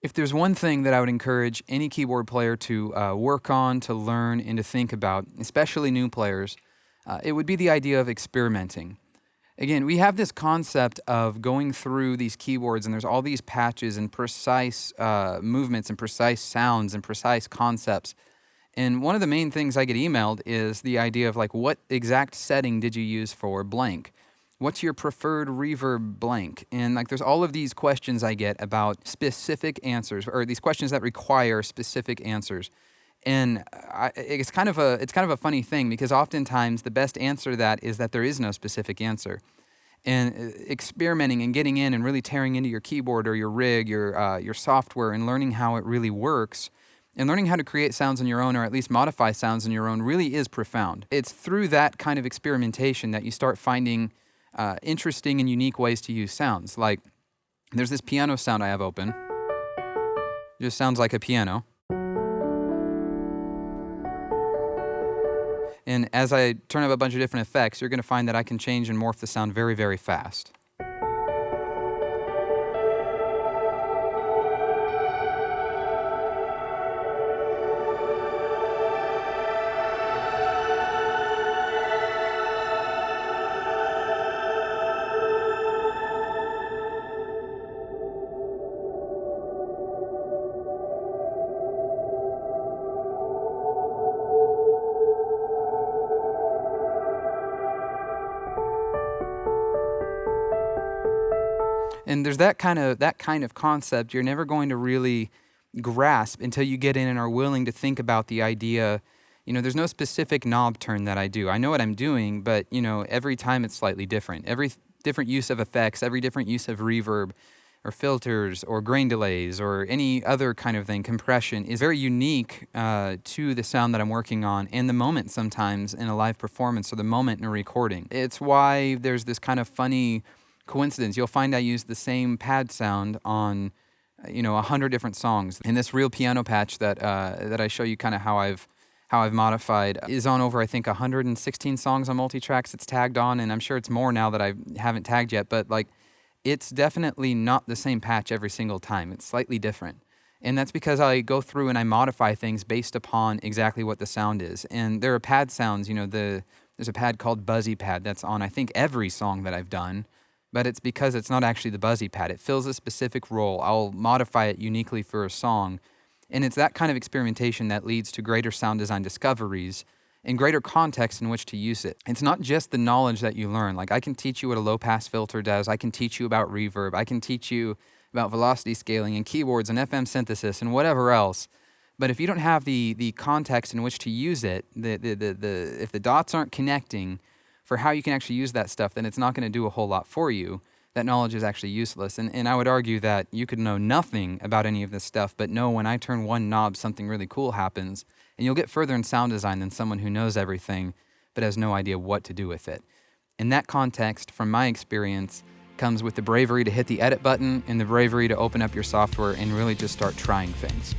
If there's one thing that I would encourage any keyboard player to work on, to learn, and to think about, especially new players, it would be the idea of experimenting. Again, we have this concept of going through these keyboards, and there's all these patches and precise movements and precise sounds and precise concepts. And one of the main things I get emailed is the idea of like, what exact setting did you use for blank? What's your preferred reverb blank? And like, there's all of these questions I get about specific answers, or these questions that require specific answers. And it's kind of a funny thing because oftentimes the best answer to that is that there is no specific answer. And experimenting and getting in and really tearing into your keyboard or your rig, your software, and learning how it really works, and learning how to create sounds on your own, or at least modify sounds on your own, really is profound. It's through that kind of experimentation that you start finding interesting and unique ways to use sounds. Like, there's this piano sound I have open. It just sounds like a piano. And as I turn up a bunch of different effects, you're going to find that I can change and morph the sound very, very fast. And there's that kind of concept you're never going to really grasp until you get in and are willing to think about the idea. There's no specific knob turn that I do. I know what I'm doing, but every time it's slightly different. Every different use of effects, every different use of reverb or filters or grain delays or any other kind of thing, compression, is very unique to the sound that I'm working on and the moment sometimes in a live performance or the moment in a recording. It's why there's this kind of funny coincidence. You'll find I use the same pad sound on 100 different songs. And this real piano patch that I show you kind of how I've modified is on over, I think, 116 songs on multi-tracks it's tagged on, and I'm sure it's more now that I haven't tagged yet, but like, it's definitely not the same patch every single time. It's slightly different. And that's because I go through and I modify things based upon exactly what the sound is. And there are pad sounds, there's a pad called Buzzy Pad that's on, I think, every song that I've done, but it's because it's not actually the buzzy pad. It fills a specific role. I'll modify it uniquely for a song. And it's that kind of experimentation that leads to greater sound design discoveries and greater context in which to use it. It's not just the knowledge that you learn. Like, I can teach you what a low-pass filter does. I can teach you about reverb. I can teach you about velocity scaling and keyboards and FM synthesis and whatever else. But if you don't have the context in which to use it, if the dots aren't connecting for how you can actually use that stuff, then it's not going to do a whole lot for you. That knowledge is actually useless. And I would argue that you could know nothing about any of this stuff, but know when I turn one knob, something really cool happens. And you'll get further in sound design than someone who knows everything, but has no idea what to do with it. In that context, from my experience, comes with the bravery to hit the edit button and the bravery to open up your software and really just start trying things.